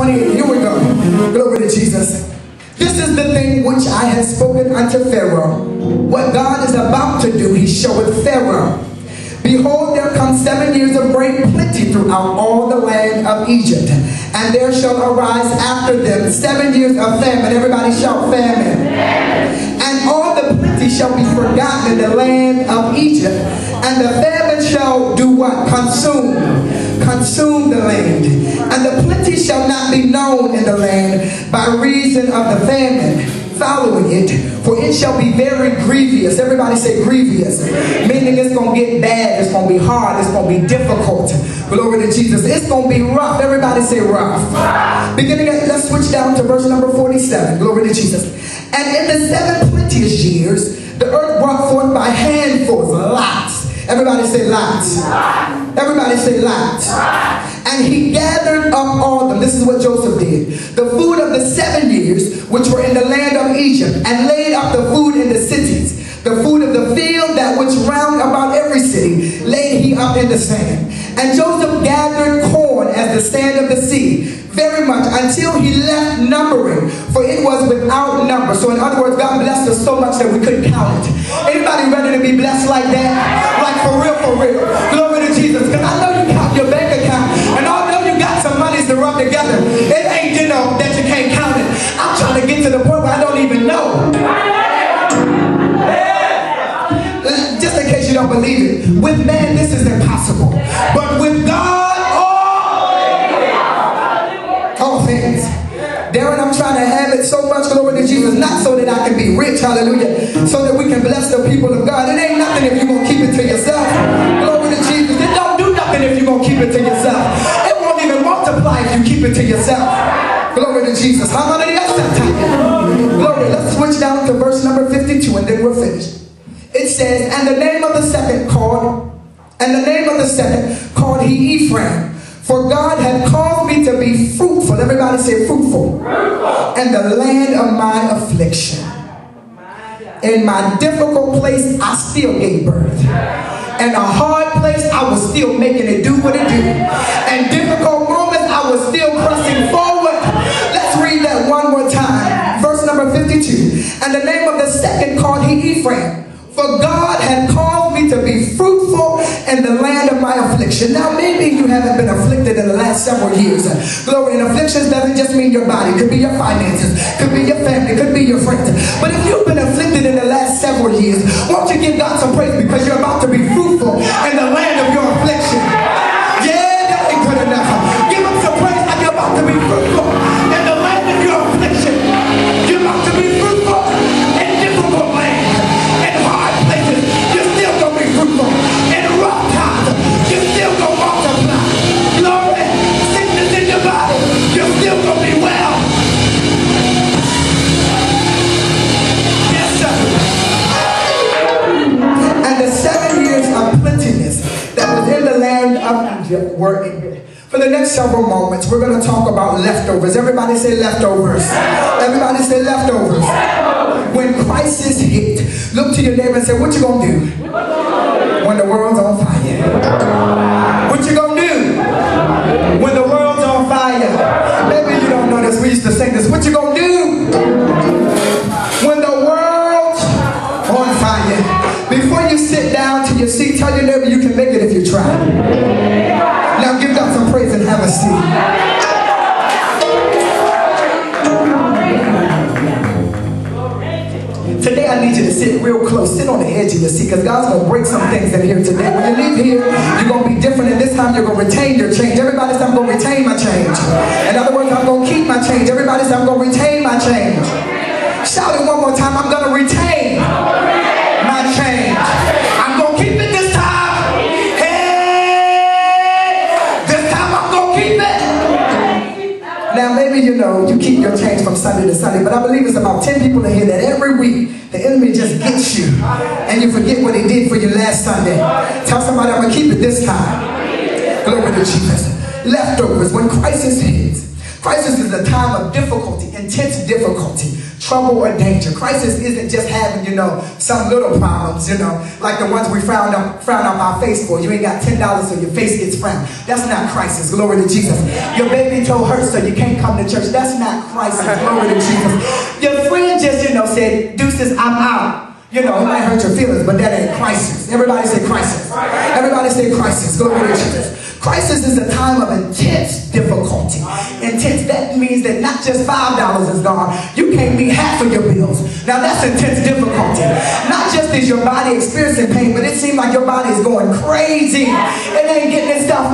28. Here we go. Glory to Jesus. This is the thing which I have spoken unto Pharaoh. What God is about to do, he showeth Pharaoh. Behold, there come 7 years of great plenty throughout all the land of Egypt. And there shall arise after them 7 years of famine. Everybody shout famine. And all the plenty shall be forgotten in the land of Egypt. And the famine shall do what? Consume the land. And the plenty shall not be known in the land by reason of the famine following it, for it shall be very grievous. Everybody say grievous. Meaning it's going to get bad, it's going to be hard, it's going to be difficult. Glory to Jesus. It's going to be rough. Everybody say rough. Beginning at, let's switch down to verse number 47. Glory to Jesus. And in the 7 plenteous years, the earth brought forth by handfuls, lots. Everybody say lots. Everybody say lots. And he gathered up all them. This is what Joseph did. The food of the 7 years which were in the land of Egypt, and laid up the food in the cities. The food of the field, that which round about every city, laid he up in the sand. And Joseph gathered corn as the sand of the sea, very much, until he left numbering, for it was without number. So in other words, God blessed us so much that we couldn't count it. Anybody ready to be blessed like that? Like for real, for real. Glory to Jesus. Because I know you count your bank account, and although you got some monies to rub together, it ain't, you know, that you can't count it. I'm trying to get to the point where I don't even know. Just in case you don't believe it, with man this is impossible, but with God all things. Darren, I'm trying to have it so much, glory to Jesus, not so that I can be rich, hallelujah, so that we can bless the people of God. It ain't nothing if you're going to keep it to yourself. Glory to Jesus. It don't do nothing if you're going to keep it to yourself. It won't even multiply if you keep it to yourself. Glory to Jesus. Hallelujah. Glory. Let's switch down to verse number 52 and then we're finished. It says, and the name of the second called he Ephraim. For God had called me to be fruitful. Everybody say fruitful. In the land of my affliction. In my difficult place, I still gave birth. In a hard place, I was still making it do what it do. In difficult moments, I was still pressing forward. Let's read that one more time. Verse number 52. And the name of the second called he Ephraim. For God had called me to be fruitful in the land of my affliction. Now maybe you haven't been afflicted in the last several years. Glory, and afflictions doesn't just mean your body. It could be your finances. Could be your family. Could be your friends. But if you've been afflicted in the last several years, won't you give God some praise because you're about to be fruitful in the land of your affliction. Yeah, that ain't good enough. Give him some praise like you're about to be fruitful in the land of your affliction. You're about to be fruitful in difficult land. For the next several moments, we're going to talk about leftovers. Everybody say leftovers. Everybody say leftovers. When crisis hit, look to your neighbor and say, what you going to do when the world's on fire? What you going to do when the world's on fire? Maybe you don't know this. We used to sing this. What you going to do when the world's on fire? Before you sit down to your seat, tell your neighbor you can make it if you try. Now give God some praise and have a seat. Today I need you to sit real close. Sit on the edge of your seat because God's going to break some things in here today. When you leave here, you're going to be different, and this time you're going to retain your change. Everybody say, I'm going to retain my change. In other words, I'm going to keep my change. Everybody say, I'm going to retain my change. Shout it one more time. I'm going to retain my change. I'm going to keep it this time. Now maybe you know you keep your change from Sunday to Sunday, but I believe it's about 10 people in here that every week the enemy just gets you and you forget what he did for you last Sunday. Tell somebody I'm going to keep it this time. Glory to Jesus. Leftovers. When crisis hits, Crisis is a time of difficulty, intense difficulty, trouble or danger. Crisis isn't just having, some little problems, like the ones we frown up our face for. You ain't got $10 so your face gets frowned. That's not crisis. Glory to Jesus. Your baby toe hurts so you can't come to church. That's not crisis. Glory to Jesus. Your friend just, said, deuces, I'm out. It might hurt your feelings, but that ain't crisis. Everybody say crisis. Everybody say crisis. Glory to Jesus. Crisis is a time of intense difficulty. Intense, that means that not just $5 is gone. You can't meet half of your bills. Now that's intense difficulty. Not just is your body experiencing pain, but it seems like your body is going crazy. It ain't getting its stuff